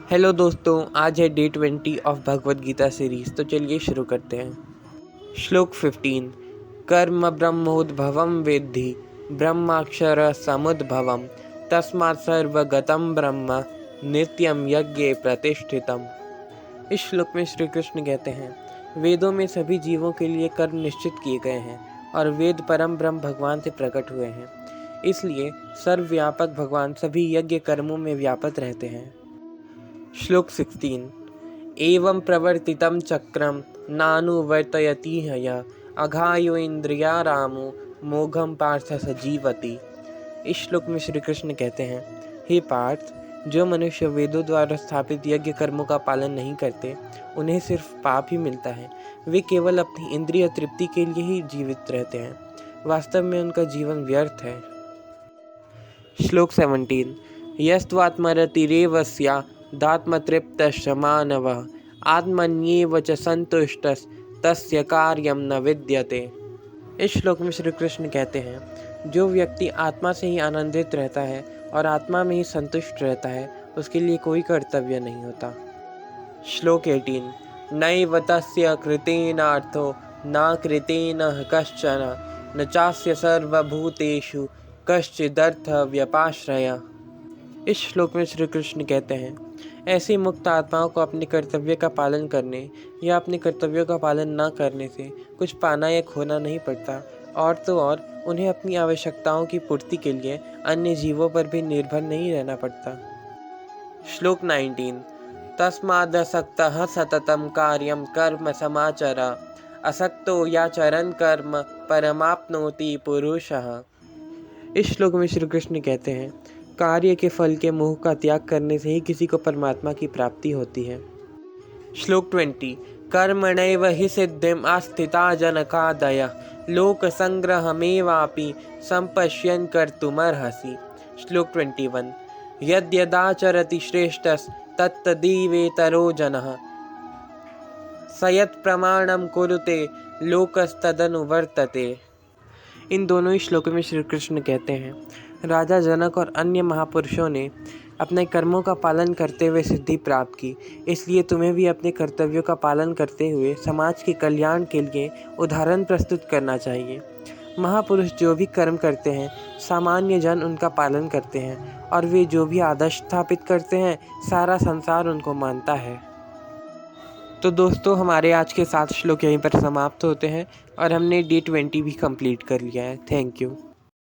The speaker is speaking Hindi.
हेलो दोस्तों, आज है day 20 of Bhagavad Gita series. तो चलिए शुरू करते हैं। श्लोक 15। कर्म ब्रह्मोद्भवम वेद्धि ब्रह्माक्षर समुद्भवम तस्मात् सर्वगतं ब्रह्म नित्यम यज्ञे प्रतिष्ठितम। इस श्लोक में श्री कृष्ण कहते हैं, वेदों में सभी जीवों के लिए कर्म निश्चित किए गए हैं और वेद परम ब्रह्म भगवान से प्रकट हुए हैं। इसलिए सर्वव्यापक भगवान सभी यज्ञ कर्मों में व्यापृत रहते हैं। श्लोक 16। एवं प्रवर्तितं चक्रम नानुवर्तयति यः अघायो इंद्रिया रामो मोघम पार्थ सजीवति। इस श्लोक में श्री कृष्ण कहते हैं, हे पार्थ, जो मनुष्य वेदों द्वारा स्थापित यज्ञ कर्मों का पालन नहीं करते, उन्हें सिर्फ पाप ही मिलता है। वे केवल अपनी इंद्रिय तृप्ति के लिए ही जीवित रहते हैं। वास्तव में उनका जीवन व्यर्थ है। श्लोक 17। यस्त्वात्मरतिरेव स्या दात्मतृप्तश्च मानवः आत्मन्येव च संतुष्टः तस्य कार्यं न विद्यते। इस श्लोक में श्री कृष्ण कहते हैं, जो व्यक्ति आत्मा से ही आनंदित रहता है और आत्मा में ही संतुष्ट रहता है, उसके लिए कोई कर्तव्य नहीं होता। श्लोक 18। नैव तस्य कृतेनार्थो न कृतेन कश्चन न चास्य सर्वभूतेषु कश्चिदर्थ व्यपाश्रयः। इस श्लोक में श्री कृष्ण कहते हैं, ऐसी मुक्त आत्माओं को अपने कर्तव्य का पालन करने या अपने कर्तव्यों का पालन न करने से कुछ पाना या खोना नहीं पड़ता, और तो और उन्हें अपनी आवश्यकताओं की पूर्ति के लिए अन्य जीवों पर भी निर्भर नहीं रहना पड़ता। श्लोक 19। तस्मादसक्तः सततं कार्यं कर्म समाचर असक्तो याचरन् कर्म परमाप्नोति पुरुषः। इस श्लोक में श्री कृष्ण कहते हैं, कार्य के फल के मोह का त्याग करने से ही किसी को परमात्मा की प्राप्ति होती है। श्लोक 20। कर्मणैव हि सिद्धिम् आस्थिता जनकादयः लोक संग्रहमेवापि संपश्यन् कर्तुमर्हसि। श्लोक 21। यद्यदाचरति श्रेष्ठस्तत्तदीवेतरो जनः स यत् प्रमाणं कुरुते लोकस्तदनुवर्तते। इन दोनों ही श्लोकों में श्री कृष्ण कहते हैं, राजा जनक और अन्य महापुरुषों ने अपने कर्मों का पालन करते हुए सिद्धि प्राप्त की, इसलिए तुम्हें भी अपने कर्तव्यों का पालन करते हुए समाज के कल्याण के लिए उदाहरण प्रस्तुत करना चाहिए। महापुरुष जो भी कर्म करते हैं, सामान्य जन उनका पालन करते हैं, और वे जो भी आदर्श स्थापित करते हैं, सारा संसार उनको मानता है। तो दोस्तों, हमारे आज के 7 श्लोक यहीं पर समाप्त होते हैं और हमने डे 20 भी कंप्लीट कर लिया है। Thank you.